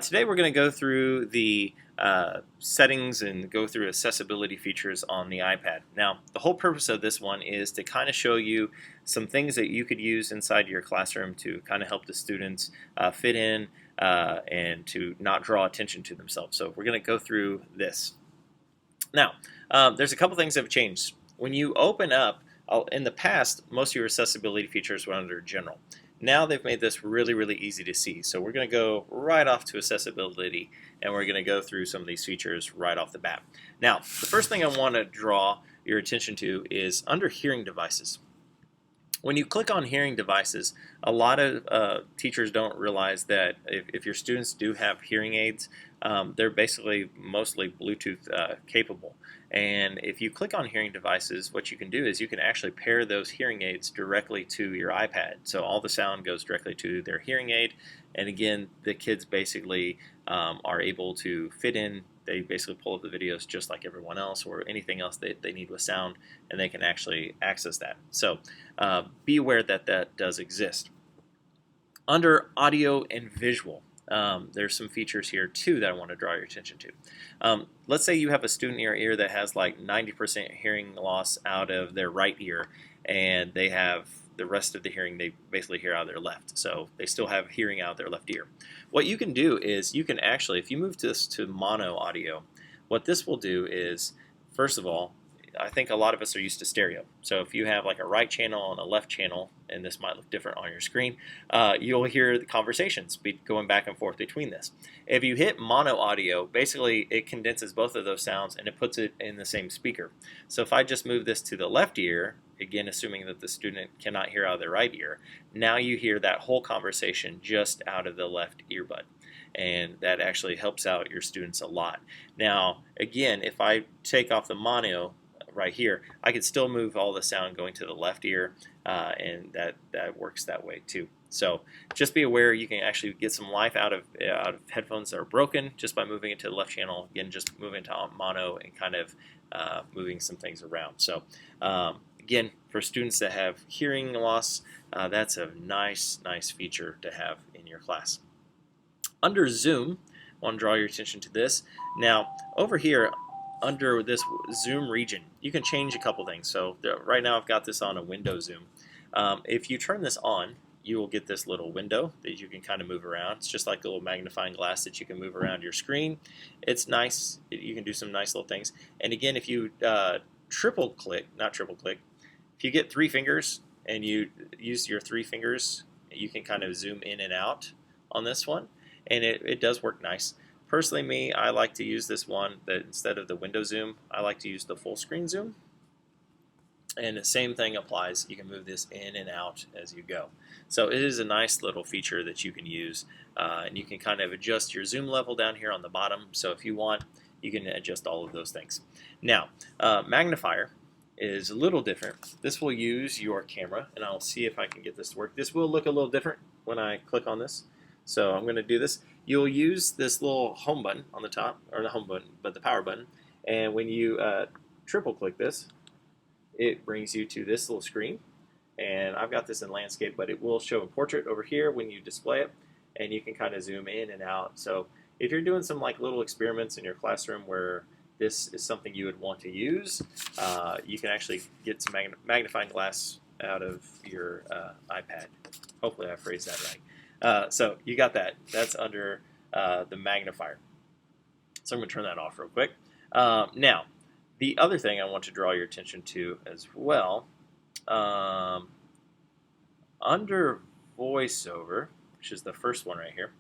Today we're going to go through the settings and go through accessibility features on the iPad. Now, the whole purpose of this one is to kind of show you some things that you could use inside your classroom to kind of help the students fit in and to not draw attention to themselves. So we're going to go through this. Now, there's a couple things that have changed. When you open up, in the past, most of your accessibility features were under General. Now they've made this really, really easy to see. So we're going to go right off to accessibility, and we're going to go through some of these features right off the bat. Now, the first thing I want to draw your attention to is under hearing devices. When you click on hearing devices, a lot of teachers don't realize that if your students do have hearing aids, they're basically mostly Bluetooth capable. And if you click on hearing devices, what you can do is you can actually pair those hearing aids directly to your iPad. So all the sound goes directly to their hearing aid. And again, the kids basically are able to fit in. They basically pull up the videos just like everyone else, or anything else that they need with sound, and they can actually access that. So be aware that that does exist. Under audio and visual, there's some features here too that I want to draw your attention to. Let's say you have a student in your ear that has like 90% hearing loss out of their right ear, and they have the rest of the hearing they basically hear out of their left. So they still have hearing out of their left ear. What you can do is you can actually, if you move this to mono audio, what this will do is, first of all, I think a lot of us are used to stereo. So if you have like a right channel and a left channel, and this might look different on your screen, you'll hear the conversations going back and forth between this. If you hit mono audio, basically it condenses both of those sounds and it puts it in the same speaker. So if I just move this to the left ear, again assuming that the student cannot hear out of their right ear, now you hear that whole conversation just out of the left earbud. And that actually helps out your students a lot. Now, again, if I take off the mono right here, I can still move all the sound going to the left ear, and that works that way too. So just be aware you can actually get some life out of headphones that are broken just by moving it to the left channel. Again, just moving to mono and kind of moving some things around. So again, for students that have hearing loss, that's a nice feature to have in your class. Under Zoom, I want to draw your attention to this. Now, over here, under this zoom region, you can change a couple things. So right now I've got this on a window zoom. If you turn this on, you will get this little window that you can kind of move around. It's just like a little magnifying glass that you can move around your screen. It's nice. You can do some nice little things. And again, if you if you get 3 fingers and you use your 3 fingers, you can kind of zoom in and out on this one, and it does work nice. Personally, me, I like to use this one that instead of the window zoom, I like to use the full screen zoom. And the same thing applies. You can move this in and out as you go. So it is a nice little feature that you can use. And you can kind of adjust your zoom level down here on the bottom. So if you want, you can adjust all of those things. Now, magnifier is a little different. This will use your camera, and I'll see if I can get this to work. This will look a little different when I click on this. So I'm going to do this. You'll use this little home button on the top, or the home button, but the power button. And when you triple click this, it brings you to this little screen. And I've got this in landscape, but it will show a portrait over here when you display it. And you can kind of zoom in and out. So if you're doing some like little experiments in your classroom where this is something you would want to use, you can actually get some magnifying glass out of your iPad. Hopefully I phrased that right. So you got that. That's under the magnifier. So I'm going to turn that off real quick. Now, the other thing I want to draw your attention to as well, under voiceover, which is the first one right here,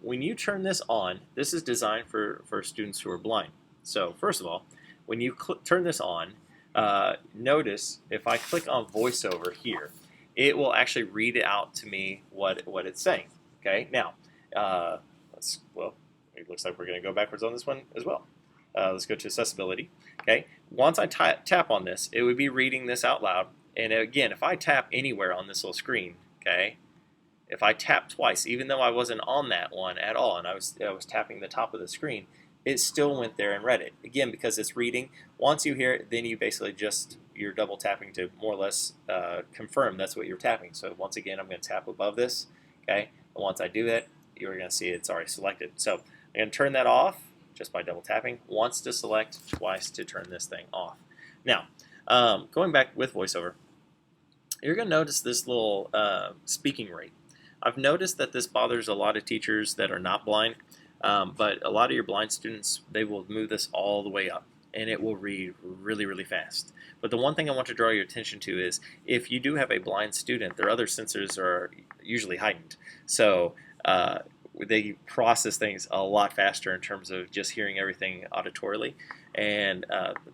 when you turn this on, this is designed for students who are blind. So first of all, when you turn this on, notice if I click on voiceover here, it will actually read it out to me what it's saying. Okay, now it looks like we're going to go backwards on this one as well. Let's go to accessibility. Okay, once I tap on this, it would be reading this out loud. And again, if I tap anywhere on this little screen, okay, if I tap twice, even though I wasn't on that one at all, and I was tapping the top of the screen, it still went there and read it. Again, because it's reading. Once you hear it, then you basically you're double tapping to more or less confirm that's what you're tapping. So once again, I'm going to tap above this, okay? And once I do that, you're going to see it's already selected. So I'm going to turn that off just by double tapping. Once to select, twice to turn this thing off. Now, going back with VoiceOver, you're going to notice this little speaking rate. I've noticed that this bothers a lot of teachers that are not blind, but a lot of your blind students, they will move this all the way up, and it will read really, really fast. But the one thing I want to draw your attention to is if you do have a blind student, their other sensors are usually heightened. So they process things a lot faster in terms of just hearing everything auditorily. And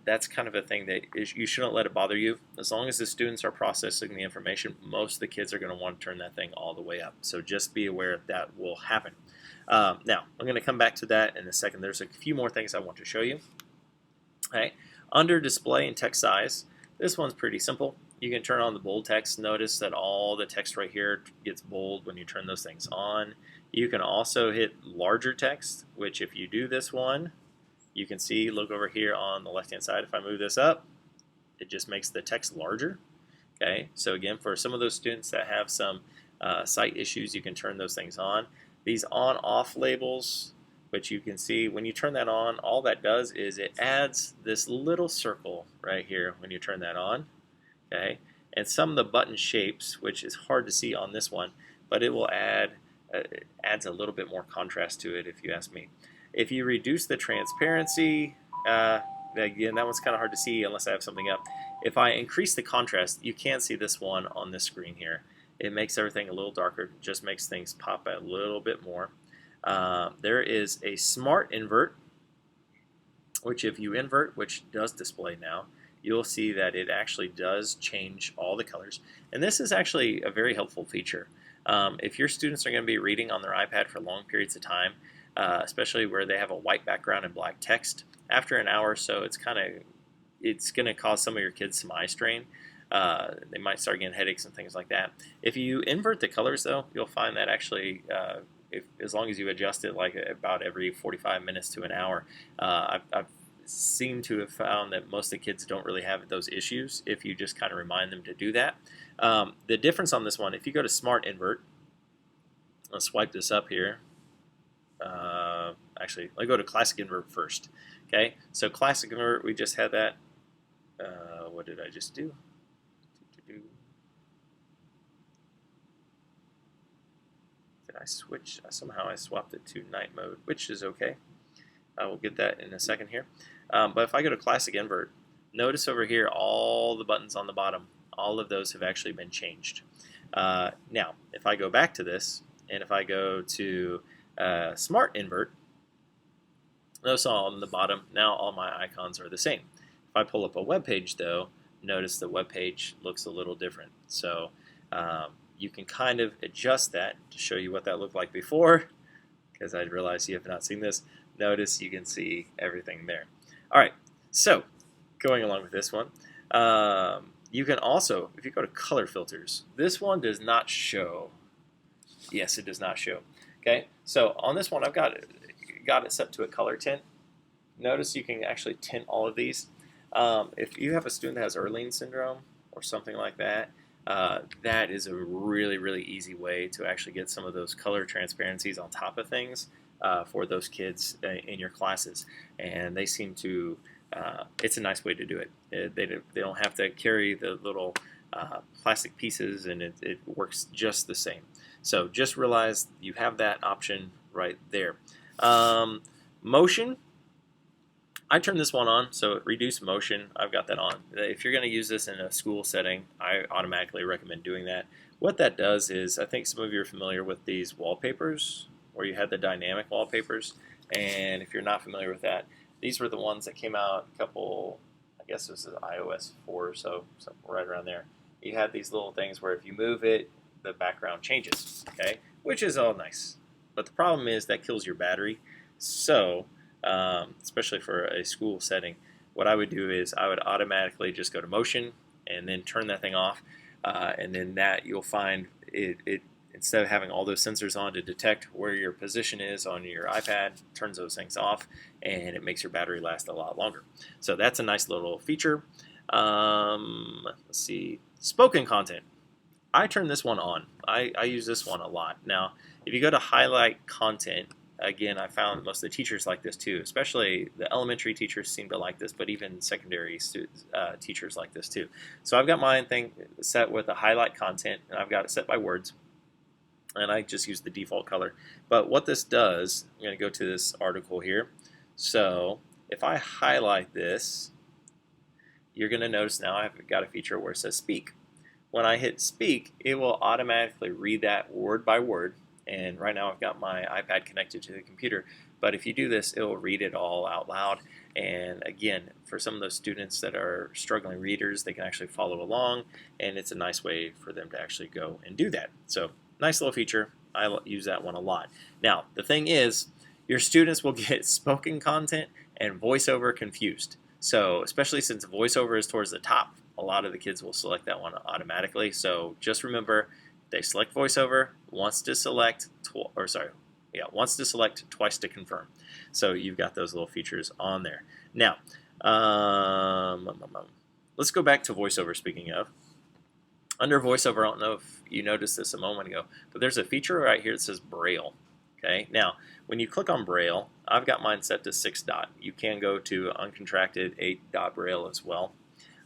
that's kind of a thing that you shouldn't let it bother you. As long as the students are processing the information, most of the kids are going to want to turn that thing all the way up. So just be aware that will happen. Now, I'm going to come back to that in a second. There's a few more things I want to show you. Okay. Under display and text size, this one's pretty simple. You can turn on the bold text. Notice that all the text right here gets bold when you turn those things on. You can also hit larger text, which if you do this one, you can see, look over here on the left hand side, if I move this up, it just makes the text larger. Okay, so again, for some of those students that have some sight issues, you can turn those things on. These on-off labels, which you can see when you turn that on, all that does is it adds this little circle right here when you turn that on. Okay, and some of the button shapes, which is hard to see on this one, but it will add adds a little bit more contrast to it, if you ask me. If you reduce the transparency, again, that one's kind of hard to see unless I have something up. If I increase the contrast, you can't see this one on this screen here. It makes everything a little darker, just makes things pop a little bit more. There is a smart invert, which if you invert, which does display now, you'll see that it actually does change all the colors. And this is actually a very helpful feature. If your students are going to be reading on their iPad for long periods of time, especially where they have a white background and black text, after an hour or so, it's going to cause some of your kids some eye strain. They might start getting headaches and things like that. If you invert the colors, though, you'll find that actually, as long as you adjust it like about every 45 minutes to an hour, I've seemed to have found that most of the kids don't really have those issues if you just kind of remind them to do that. The difference on this one, if you go to Smart Invert, let's swipe this up here. Actually, let's go to Classic Invert first. Okay, so Classic Invert, we just had that. What did I just do? Did I switch? Somehow I swapped it to night mode, which is okay. I will get that in a second here. But if I go to Classic Invert, notice over here all the buttons on the bottom, all of those have actually been changed. Now, if I go back to this, and if I go to Smart Invert, notice all on the bottom, now all my icons are the same. If I pull up a web page, though, notice the web page looks a little different. So you can kind of adjust that to show you what that looked like before, because I realize you have not seen this. Notice you can see everything there. All right, so going along with this one, you can also, if you go to color filters, this one does not show. Yes, it does not show. Okay, so on this one, I've got it set to a color tint. Notice you can actually tint all of these. If you have a student that has Erling syndrome or something like that, that is a really, really easy way to actually get some of those color transparencies on top of things for those kids in your classes. And they seem to, it's a nice way to do it. They don't have to carry the little plastic pieces, and it works just the same. So just realize you have that option right there. Motion, I turn this one on, so reduce motion, I've got that on. If you're going to use this in a school setting, I automatically recommend doing that. What that does is, I think some of you are familiar with these wallpapers, where you had the dynamic wallpapers, and if you're not familiar with that, these were the ones that came out a couple, I guess this is iOS 4 or so, right around there. You had these little things where if you move it, the background changes, okay, which is all nice. But the problem is that kills your battery. So, especially for a school setting, what I would do is I would automatically just go to motion and then turn that thing off, and then that you'll find it instead of having all those sensors on to detect where your position is on your iPad, turns those things off, and it makes your battery last a lot longer. So that's a nice little feature. Let's see, spoken content. I turn this one on. I use this one a lot. Now, if you go to highlight content, again, I found most of the teachers like this too, especially the elementary teachers seem to like this, but even secondary teachers like this too. So I've got mine thing set with a highlight content, and I've got it set by words, and I just use the default color. But what this does, I'm going to go to this article here. So if I highlight this, you're going to notice now I've got a feature where it says speak. When I hit speak, it will automatically read that word by word. And right now I've got my iPad connected to the computer. But if you do this, it will read it all out loud. And again, for some of those students that are struggling readers, they can actually follow along. And it's a nice way for them to actually go and do that. So nice little feature. I use that one a lot. Now, the thing is, your students will get spoken content and voiceover confused. So especially since voiceover is towards the top, a lot of the kids will select that one automatically. So just remember, they select voiceover, wants to select twice to confirm. So you've got those little features on there. Now, let's go back to voiceover. Speaking of, under voiceover, I don't know if you noticed this a moment ago, but there's a feature right here that says Braille. Okay, now when you click on Braille, I've got mine set to 6 dot. You can go to uncontracted 8 dot Braille as well.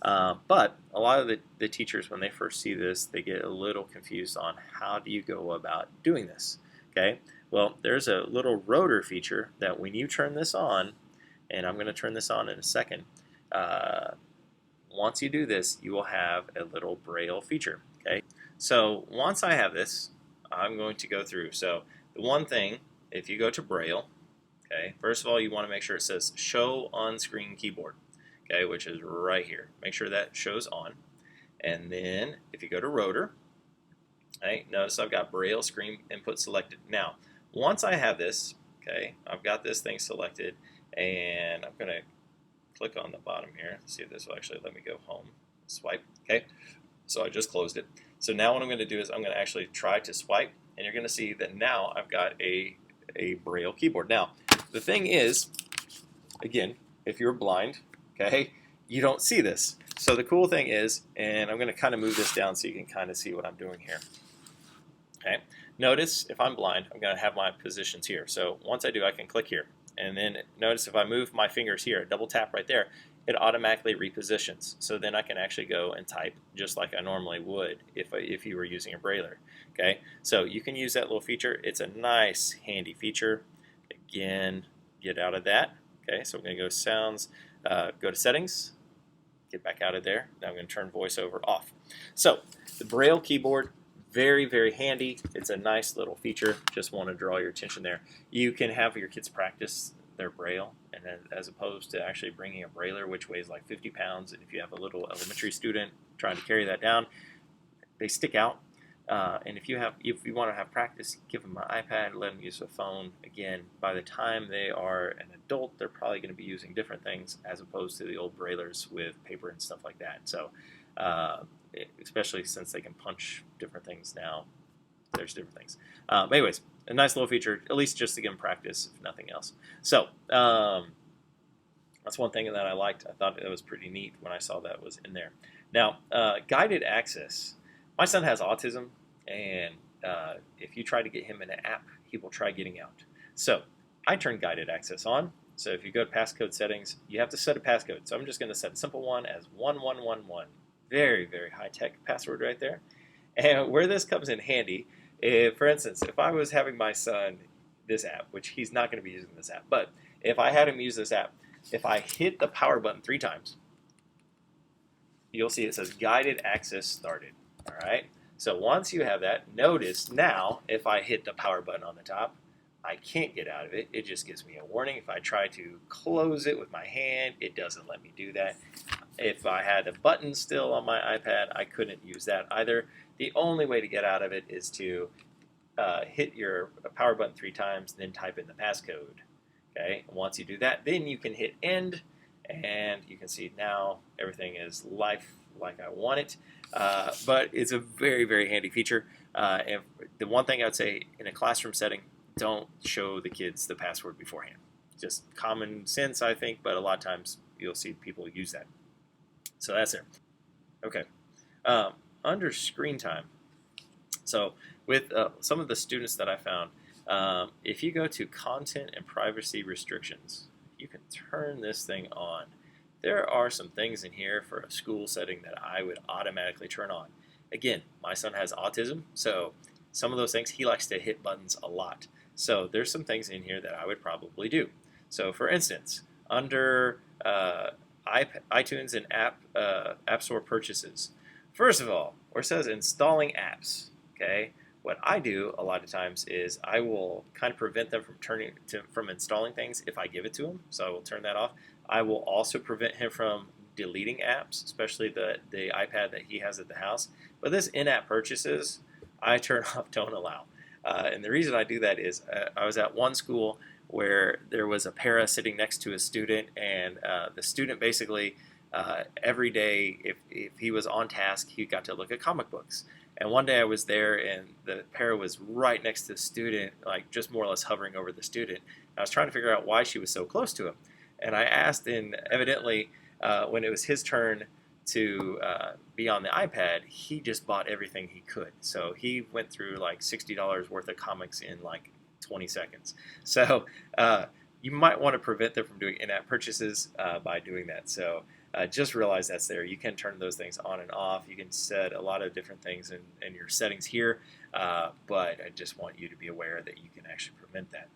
But a lot of the teachers, when they first see this, they get a little confused on how do you go about doing this. Okay, well, there's a little rotor feature that when you turn this on, and I'm going to turn this on in a second, once you do this, you will have a little Braille feature. Okay, so once I have this, I'm going to go through. So the one thing, if you go to Braille, okay, first of all, you want to make sure it says show on screen keyboard. Okay, which is right here. Make sure that shows on. And then if you go to rotor, okay, notice I've got Braille screen input selected. Now, once I have this, okay, I've got this thing selected, and I'm going to click on the bottom here. See if this will actually let me go home. Swipe, okay. So I just closed it. So now what I'm going to do is I'm going to actually try to swipe, and you're going to see that now I've got a Braille keyboard. Now, the thing is, again, if you're blind, okay, you don't see this. So the cool thing is, and I'm going to kind of move this down so you can kind of see what I'm doing here. Okay, notice if I'm blind, I'm going to have my positions here. So once I do, I can click here. And then notice if I move my fingers here, double tap right there, it automatically repositions. So then I can actually go and type just like I normally would if you were using a Brailler. Okay, so you can use that little feature. It's a nice, handy feature. Again, get out of that. Okay, so we're going to go sounds. Go to settings, get back out of there. Now I'm going to turn voiceover off. So the Braille keyboard, very, very handy. It's a nice little feature. Just want to draw your attention there. You can have your kids practice their Braille, and then as opposed to actually bringing a Brailler, which weighs like 50 pounds, and if you have a little elementary student trying to carry that down, they stick out. And if you want to have practice, give them an iPad, let them use a phone. Again, by the time they are an adult, they're probably going to be using different things as opposed to the old Braillers with paper and stuff like that. So, especially since they can punch different things now, there's different things. But anyways, a nice little feature, at least just to give them practice, if nothing else. So, that's one thing that I liked. I thought it was pretty neat when I saw that was in there. Now, guided access. My son has autism, and if you try to get him in an app, he will try getting out. So I turn guided access on. So if you go to passcode settings, you have to set a passcode. So I'm just going to set a simple one as 1111. Very, very high-tech password right there. And where this comes in handy, for instance, if I was having my son this app, which he's not going to be using this app, but if I had him use this app, if I hit the power button 3 times, you'll see it says guided access started. All right. So once you have that, notice now if I hit the power button on the top, I can't get out of it. It just gives me a warning. If I try to close it with my hand, it doesn't let me do that. If I had a button still on my iPad, I couldn't use that either. The only way to get out of it is to hit your power button 3 times, then type in the passcode. Okay. And once you do that, then you can hit end, and you can see now everything is life like I want it. But it's a very, very handy feature. And the one thing I would say in a classroom setting, don't show the kids the password beforehand. Just common sense, I think, but a lot of times you'll see people use that. So that's it. Okay. Under screen time, So with some of the students that I found, if you go to content and privacy restrictions, you can turn this thing on. There are some things in here for a school setting that I would automatically turn on. Again, my son has autism, so some of those things he likes to hit buttons a lot. So there's some things in here that I would probably do. So for instance, under iTunes and App Store purchases, first of all, where it says installing apps, okay, what I do a lot of times is I will kind of prevent them from installing things if I give it to him. So I will turn that off. I will also prevent him from deleting apps, especially the iPad that he has at the house. But this in-app purchases, I turn off don't allow. And the reason I do that is I was at one school where there was a para sitting next to a student, and the student basically every day, if he was on task, he got to look at comic books. And one day I was there, and the para was right next to the student, like just more or less hovering over the student. I was trying to figure out why she was so close to him. And I asked, and evidently, when it was his turn to be on the iPad, he just bought everything he could. So he went through like $60 worth of comics in like 20 seconds. So you might want to prevent them from doing in-app purchases by doing that. So just realize that's there. You can turn those things on and off. You can set a lot of different things in your settings here, but I just want you to be aware that you can actually prevent that.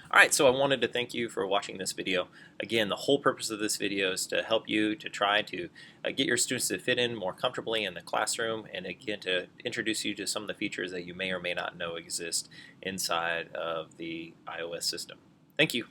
Alright, so I wanted to thank you for watching this video. Again, the whole purpose of this video is to help you to try to get your students to fit in more comfortably in the classroom, and again to introduce you to some of the features that you may or may not know exist inside of the iOS system. Thank you.